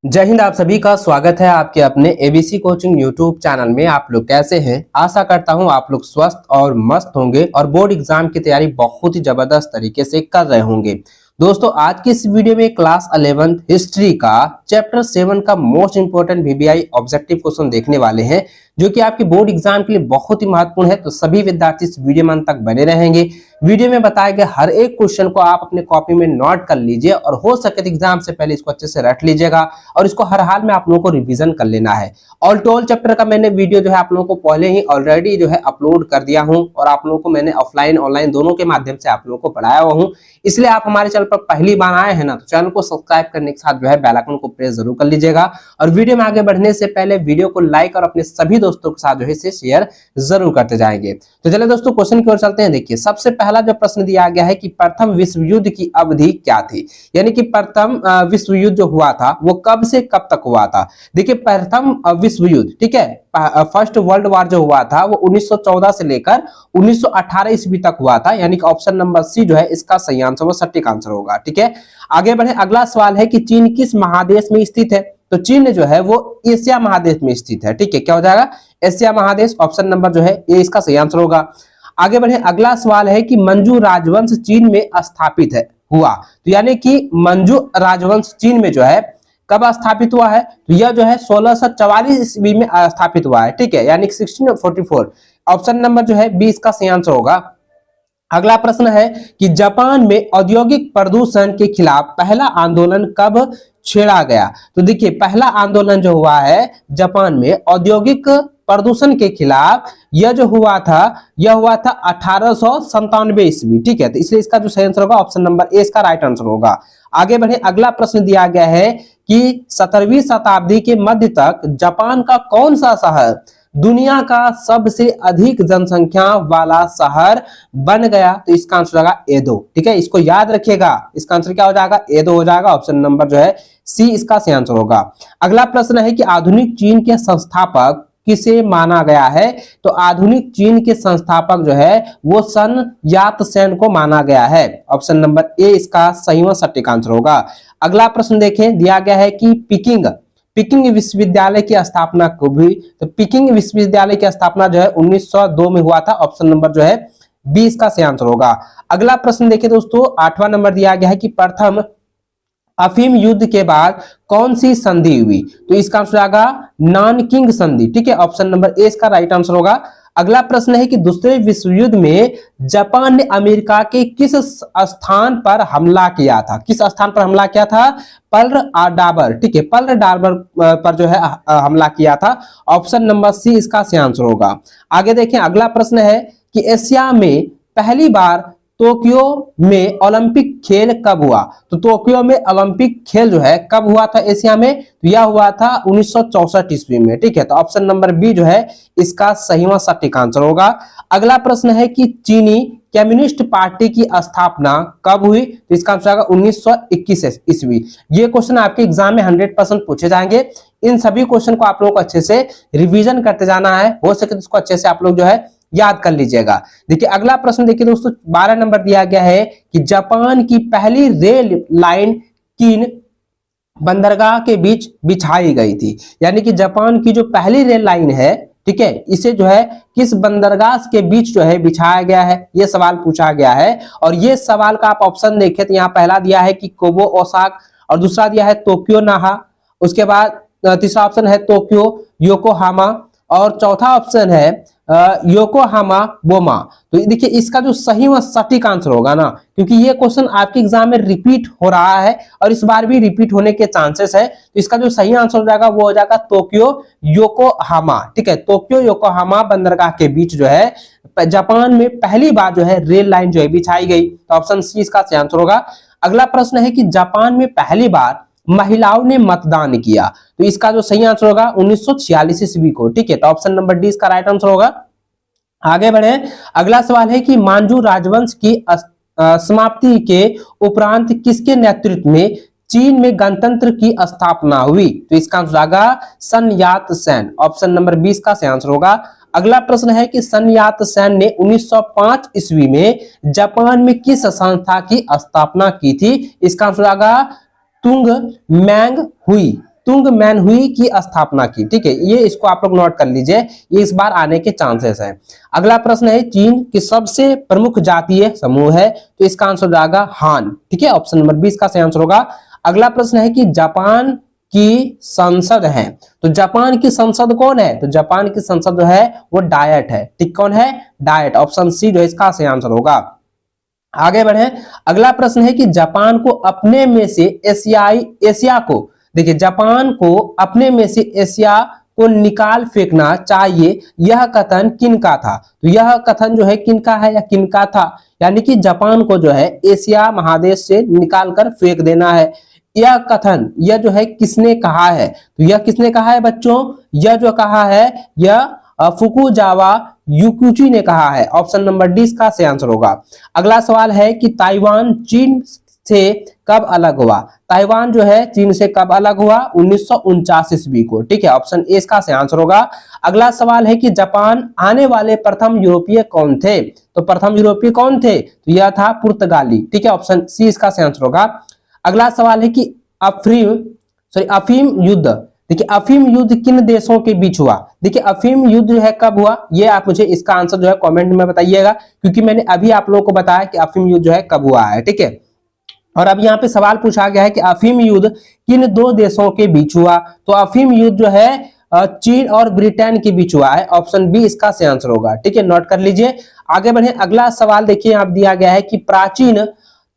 जय हिंद। आप सभी का स्वागत है आपके अपने एबीसी कोचिंग यूट्यूब चैनल में। आप लोग कैसे हैं? आशा करता हूं आप लोग स्वस्थ और मस्त होंगे और बोर्ड एग्जाम की तैयारी बहुत ही जबरदस्त तरीके से कर रहे होंगे। दोस्तों, आज की इस वीडियो में क्लास 11 हिस्ट्री का चैप्टर 7 का most important VBI objective question देखने वाले हैं, जो कि आपके बोर्ड एग्जाम के लिए बहुत ही महत्वपूर्ण है। तो सभी विद्यार्थी इस वीडियो में अंत तक बने रहेंगे। वीडियो में बताए गए हर एक क्वेश्चन को आप अपने कॉपी में नोट कर लीजिए और हो सके तो एग्जाम से पहले इसको अच्छे से रट लीजिएगा और इसको हर हाल में आप लोगों को रिवीजन कर लेना है। ऑल टोल चैप्टर का मैंने वीडियो जो है आप लोगों को पहले ही ऑलरेडी जो है अपलोड कर दिया हूं और आप लोगों को मैंने ऑफलाइन ऑनलाइन दोनों के माध्यम से आप लोगों को पढ़ाया हुआ हूं। इसलिए आप हमारे चैनल पर पहली बार आए हैं ना, तो चैनल को सब्सक्राइब करने के साथ जो है बेल आइकन को प्रेस जरूर कर लीजिएगा और वीडियो में आगे बढ़ने से पहले वीडियो को लाइक और अपने सभी दोस्तों के साथ जो है इसे शेयर जरूर करते जाएंगे। तो चलिए दोस्तों, क्वेश्चन की ओर चलते हैं। देखिए, सबसे पहला जो प्रश्न दिया गया है कि प्रथम विश्व युद्ध की अवधि क्या थी, यानी कि प्रथम विश्व युद्ध जो हुआ था वो कब से कब तक हुआ था। देखिए, प्रथम विश्व युद्ध, ठीक है, फर्स्ट वर्ल्ड वॉर जो हुआ था वो 1914 से लेकर 1918 ईस्वी तक हुआ था, यानी कि ऑप्शन नंबर सी जो है इसका सही आंसर, वो सटीक आंसर होगा। ठीक है, आगे बढ़े। अगला सवाल है कि चीन किस महादेश में स्थित है। तो चीन जो है वो एशिया महादेश में स्थित है। ठीक है, क्या हो जाएगा? एशिया महादेश। ऑप्शन नंबर जो है ये इसका सही आंसर होगा। आगे बढ़े। अगला सवाल है कि मंजू राजवंश चीन में स्थापित है हुआ। तो यानी कि मंजू राजवंश चीन में जो है कब स्थापित हुआ है, तो यह जो है 1644 ईस्वी में स्थापित हुआ है। ठीक है, यानी 1644। ऑप्शन नंबर जो है बी इसका सही आंसर होगा। अगला प्रश्न है कि जापान में औद्योगिक प्रदूषण के खिलाफ पहला आंदोलन कब छेड़ा गया। तो देखिए, पहला आंदोलन जो हुआ है जापान में औद्योगिक प्रदूषण के खिलाफ, यह जो हुआ था यह हुआ था 1897 ईस्वी। ठीक है, तो इसलिए इसका जो सही आंसर होगा ऑप्शन नंबर ए इसका राइट आंसर होगा। आगे बढ़े। अगला प्रश्न दिया गया है कि 17वीं शताब्दी के मध्य तक जापान का कौन सा शहर दुनिया का सबसे अधिक जनसंख्या वाला शहर बन गया। तो इसका आंसर होगा एदो। ठीक है, इसको याद रखिएगा। इसका आंसर क्या हो जाएगा? एदो हो जाएगा। ऑप्शन नंबर जो है सी इसका सही आंसर होगा। अगला प्रश्न है कि आधुनिक चीन के संस्थापक किसे माना गया है। तो आधुनिक चीन के संस्थापक जो है वो सन यात सेन को माना गया है। ऑप्शन नंबर ए इसका सही व सटीक आंसर होगा। अगला प्रश्न देखें, दिया गया है कि पिकिंग विश्वविद्यालय की स्थापना कब हुई। तो पिकिंग विश्वविद्यालय की स्थापना जो है 1902 में हुआ था। ऑप्शन नंबर जो है बी इसका सही आंसर होगा। अगला प्रश्न देखिए दोस्तों, 8वां नंबर दिया गया है कि प्रथम अफीम युद्ध के बाद कौन सी संधि हुई। तो इसका आंसर आएगा नानकिंग संधि। ठीक है, ऑप्शन नंबर ए इसका राइट आंसर होगा। अगला प्रश्न है कि दूसरे विश्व युद्ध में जापान ने अमेरिका के किस स्थान पर हमला किया था। किस स्थान पर हमला किया था? पर्ल डाबर। ठीक है, पर्ल डाबर पर जो है हमला किया था। ऑप्शन नंबर सी इसका सही आंसर होगा। आगे देखें। अगला प्रश्न है कि एशिया में पहली बार टोक्यो में ओलंपिक खेल कब हुआ। तो टोक्यो में ओलंपिक खेल जो है कब हुआ था एशिया में? तो यह हुआ था 1964 ईस्वी में। ठीक है, तो ऑप्शन नंबर बी जो है इसका सही व सटीक आंसर होगा। अगला प्रश्न है कि चीनी कम्युनिस्ट पार्टी की स्थापना कब हुई। तो इसका आंसर होगा 1921 ईस्वी। ये क्वेश्चन आपके एग्जाम में 100% पूछे जाएंगे। इन सभी क्वेश्चन को आप लोगों को अच्छे से रिविजन करते जाना है। हो सके तो इसको अच्छे से आप लोग जो है याद कर लीजिएगा। देखिए, अगला प्रश्न देखिए दोस्तों, 12 नंबर दिया गया है कि जापान की पहली रेल लाइन किन बंदरगाह के बीच बिछाई गई थी। यानी कि जापान की जो पहली रेल लाइन है, ठीक है, इसे जो है किस बंदरगाह के बीच जो है बिछाया गया है, यह सवाल पूछा गया है। और ये सवाल का आप ऑप्शन देखें तो यहाँ पहला दिया है कि कोबो ओसाक और दूसरा दिया है टोक्यो नाहा। उसके बाद तीसरा ऑप्शन है टोक्यो योकोहामा और चौथा ऑप्शन है योकोहामा बोमा। तो देखिए, इसका जो सही व सटीक आंसर होगा ना, क्योंकि ये क्वेश्चन आपके एग्जाम में रिपीट हो रहा है और इस बार भी रिपीट होने के चांसेस है। तो इसका जो सही आंसर हो जाएगा वो हो जाएगा टोक्यो योकोहामा। ठीक है, टोक्यो योकोहामा बंदरगाह के बीच जो है जापान में पहली बार जो है रेल लाइन जो है बिछाई गई। तो ऑप्शन सी इसका सही आंसर होगा। अगला प्रश्न है कि जापान में पहली बार महिलाओं ने मतदान किया। तो इसका जो सही आंसर होगा 1946 ईस्वी को। ठीक है, तो ऑप्शन नंबर डी इसका राइट आंसर होगा। आगे बढ़े। अगला सवाल है कि मांजू राजवंश की समाप्ति के उपरांत किसके नेतृत्व में चीन में गणतंत्र की स्थापना हुई। तो इसका आंसर होगा सन यात सेन। ऑप्शन नंबर 20 का सही आंसर होगा। अगला प्रश्न है कि सन यात सेन ने 1905 ईस्वी में जापान में किस संस्था की स्थापना की थी। इसका आंसर होगा तुंग मैंग हुई। तुंगमैनहुई की स्थापना की। ठीक है, ये इसको आप लोग नोट कर लीजिए, ये इस बार आने के चांसेस है। अगला प्रश्न है चीन की सबसे प्रमुख जातीय समूह है, तो इसका आंसर हो जाएगा हान। ठीक है, ऑप्शन नंबर 20 का सही आंसर होगा। अगला प्रश्न है कि जापान की संसद है, तो जापान की संसद कौन है, तो जापान की संसद जो है वो डायट है। ठीक, कौन है, डायट। ऑप्शन सी जो है इसका सही आंसर होगा। आगे बढ़े, अगला प्रश्न है कि जापान को अपने में से एशिया को, देखिए जापान को अपने में से एशिया को निकाल फेंकना चाहिए, यह कथन किनका था, तो यह कथन जो है किनका है या किनका था, यानी कि जापान को जो है एशिया महादेश से निकाल कर फेंक देना है, यह कथन यह जो है किसने कहा है, तो यह किसने कहा है बच्चों, यह जो कहा है यह फुकुजावा युकुची ने कहा है। ऑप्शन नंबर डी इसका सही आंसर होगा। अगला सवाल है कि ताइवान चीन से कब अलग हुआ, ताइवान जो है चीन से कब अलग हुआ, 1949 ईस्वी को। ठीक है, ऑप्शन ए इसका सही आंसर होगा। अगला सवाल है कि जापान आने वाले प्रथम यूरोपीय कौन थे, तो प्रथम यूरोपीय कौन थे, तो यह था पुर्तगाली। ठीक है, ऑप्शन सी इसका सही आंसर होगा। अगला सवाल है कि अफीम युद्ध, देखिए अफीम युद्ध किन देशों के बीच हुआ, देखिए अफीम युद्ध जो है कब हुआ, ये आप मुझे इसका आंसर जो है कमेंट में बताइएगा, क्योंकि मैंने अभी आप लोगों को बताया कि अफीम युद्ध जो है कब हुआ है। ठीक है, और अब यहाँ पे सवाल पूछा गया है कि अफीम युद्ध किन दो देशों के बीच हुआ, तो अफीम युद्ध जो है चीन और ब्रिटेन के बीच हुआ है। ऑप्शन बी इसका सही आंसर होगा। ठीक है, नोट कर लीजिए। आगे बढ़े, अगला सवाल देखिए आप दिया गया है कि प्राचीन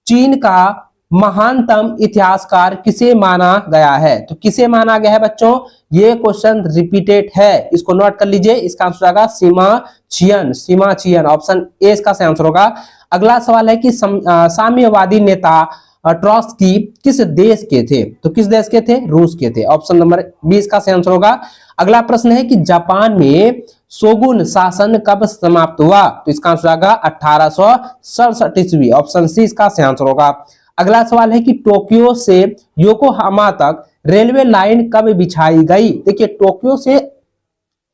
चीन का महानतम इतिहासकार किसे माना गया है, तो किसे माना गया है बच्चों, ये क्वेश्चन रिपीटेड है, इसको नोट कर लीजिए। इसका आंसर होगा सीमा छियन। ऑप्शन ए इसका सही आंसर होगा। अगला सवाल है कि साम्यवादी नेता ट्रॉट्स्की किस देश के थे, तो किस देश के थे, रूस के थे। ऑप्शन नंबर 20 का सही आंसर होगा। अगला प्रश्न है कि जापान में शोगुन शासन कब समाप्त हुआ, तो इसका आंसर होगा 1867 ईस्वी। ऑप्शन सी इसका सही आंसर होगा। अगला सवाल है कि टोक्यो से योकोहामा तक रेलवे लाइन कब बिछाई गई, देखिए टोक्यो से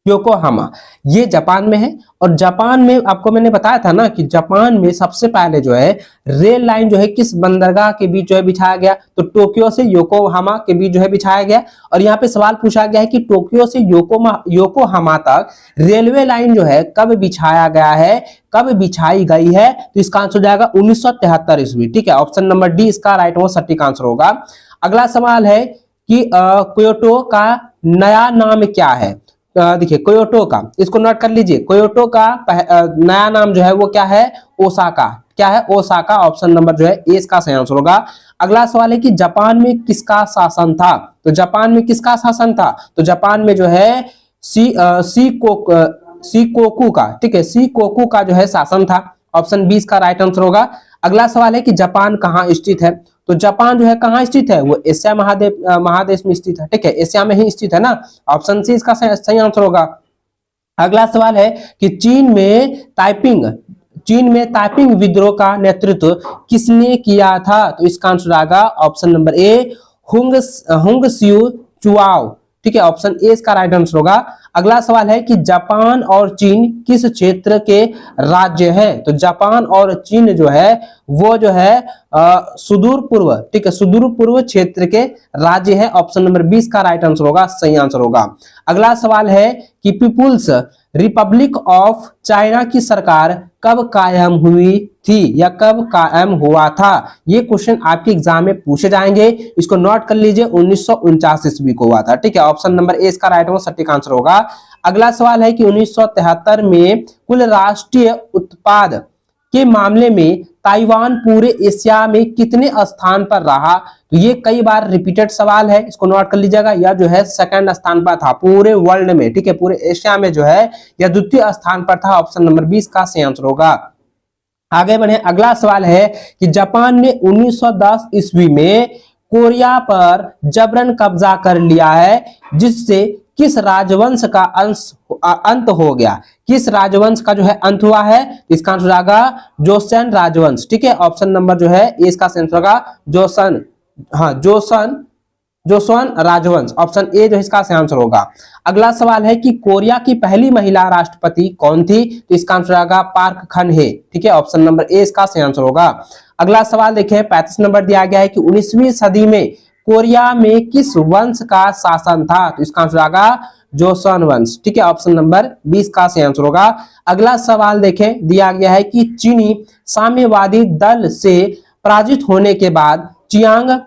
योकोहामा ये जापान में है, और जापान में आपको मैंने बताया था ना कि जापान में सबसे पहले जो है रेल लाइन जो है किस बंदरगाह के बीच जो है बिछाया गया, तो टोक्यो से योकोहामा के बीच जो है बिछाया गया। और यहाँ पे सवाल पूछा गया है कि टोक्यो से योकोहामा तक रेलवे लाइन जो है कब बिछाया गया है, कब बिछाई गई है, तो इसका आंसर हो जाएगा 1973 ईस्वी। ठीक है, ऑप्शन नंबर डी इसका राइट और सटीक आंसर होगा। अगला सवाल है कि क्योटो का नया नाम क्या है, देखिए क्योटो का, इसको नोट कर लीजिए, क्योटो का नया नाम जो है वो क्या है, ओसाका। क्या है, ओसाका। ऑप्शन नंबर जो है ए इसका सही आंसर होगा। अगला सवाल है कि जापान में किसका शासन था, तो जापान में किसका शासन था, तो जापान में जो है शिकोकू का, ठीक है, शिकोकू का जो है शासन था। ऑप्शन 20 का राइट आंसर होगा। अगला सवाल है कि जापान कहाँ स्थित है, तो जापान जो है कहाँ स्थित है, वो एशिया महादेश में स्थित है। ठीक है, एशिया में ही स्थित है ना। ऑप्शन सी इसका सही आंसर होगा। अगला सवाल है कि चीन में ताइपिंग विद्रोह का नेतृत्व किसने किया था, तो इसका आंसर आएगा ऑप्शन नंबर ए हुंग सियू चुआओ। ठीक है, ऑप्शन ए इसका राइट आंसर होगा। अगला सवाल है कि जापान और चीन किस क्षेत्र के राज्य हैं, तो जापान और चीन जो है वो जो है सुदूर पूर्व, ठीक है, सुदूर पूर्व क्षेत्र के राज्य है। ऑप्शन नंबर 20 का राइट आंसर होगा, सही आंसर होगा। अगला सवाल है कि पीपुल्स रिपब्लिक ऑफ चाइना की सरकार कब कायम हुई थी या कब कायम हुआ था, ये क्वेश्चन आपके एग्जाम में पूछे जाएंगे, इसको नोट कर लीजिए। 1949 ईस्वी को हुआ था। ठीक है, ऑप्शन नंबर ए इसका राइट और सटीक आंसर होगा। अगला सवाल है कि 1973 में कुल राष्ट्रीय उत्पाद के मामले में ताइवान पूरे एशिया में कितने स्थान पर रहा, तो ये कई बार रिपीटेड सवाल है, इसको नोट कर लीजिएगा। यह जो है सेकंड स्थान पर था पूरे वर्ल्ड में। ठीक है, पूरे एशिया में जो है यह द्वितीय स्थान पर था। ऑप्शन नंबर 20 का सही आंसर होगा। आगे बढ़े, अगला सवाल है कि जापान ने 1910 ईस्वी में कोरिया पर जबरन कब्जा कर लिया है, जिससे किस राजवंश का अंत हो गया, किस राजवंश का जो है अंत हुआ है, इसका आंसर होगा जोसेन राजवंश। ठीक है, ऑप्शन नंबर जो है इसका आंसर होगा जोसन, हाँ जोसन राजवंश। ऑप्शन ए जो इसका सही आंसर होगा। अगला सवाल है कि कोरिया की पहली महिला राष्ट्रपति कौन थी, तो इसका आंसर होगा पार्क खनहे। ठीक है, ऑप्शन नंबर ए इसका सही आंसर होगा। अगला सवाल देखिए 35 नंबर दिया गया है कि 19वीं सदी में कोरिया में किस वंश का शासन था? तो इसका आंसर आएगा जोसेon वंश। ठीक है, ऑप्शन नंबर 20 का सही आंसर होगा। अगला सवाल देखें, दिया गया है कि चीनी साम्यवादी दल से पराजित होने के बाद चियांग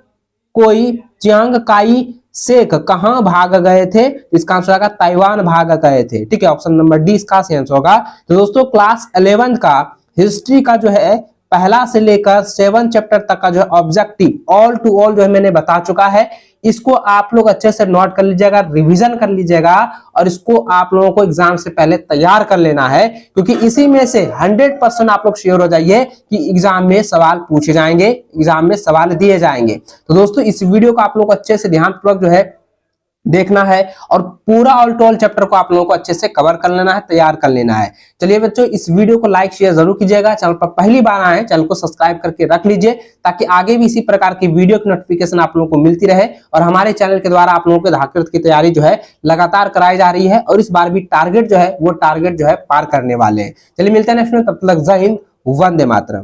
काई शेक कहां भाग गए थे? इसका आंसर आएगा ताइवान भाग गए थे। ठीक है, ऑप्शन नंबर डी इसका सही आंसर होगा। तो दोस्तों क्लास 11 का हिस्ट्री का जो है पहला से लेकर 7 चैप्टर तक का जो है ऑब्जेक्टिव ऑल टू ऑल जो है मैंने बता चुका है। इसको आप लोग अच्छे से नोट कर लीजिएगा, रिवीजन कर लीजिएगा और इसको आप लोगों को एग्जाम से पहले तैयार कर लेना है, क्योंकि इसी में से 100% आप लोग श्योर हो जाइए कि एग्जाम में सवाल पूछे जाएंगे, एग्जाम में सवाल दिए जाएंगे। तो दोस्तों इस वीडियो को आप लोग अच्छे से ध्यानपूर्वक जो है देखना है और पूरा ऑल टू ऑल चैप्टर को आप लोगों को अच्छे से कवर कर लेना है, तैयार कर लेना है। चलिए बच्चों, इस वीडियो को लाइक शेयर जरूर कीजिएगा। चैनल पर पहली बार आए चैनल को सब्सक्राइब करके रख लीजिए, ताकि आगे भी इसी प्रकार की वीडियो की नोटिफिकेशन आप लोगों को मिलती रहे। और हमारे चैनल के द्वारा आप लोगों को धाककृत की तैयारी जो है लगातार कराई जा रही है और इस बार भी टारगेट जो है वो टारगेट जो है पार करने वाले हैं। चलिए मिलते हैं नेक्स्ट में, तब तक जय हिंद, वंदे मातरम।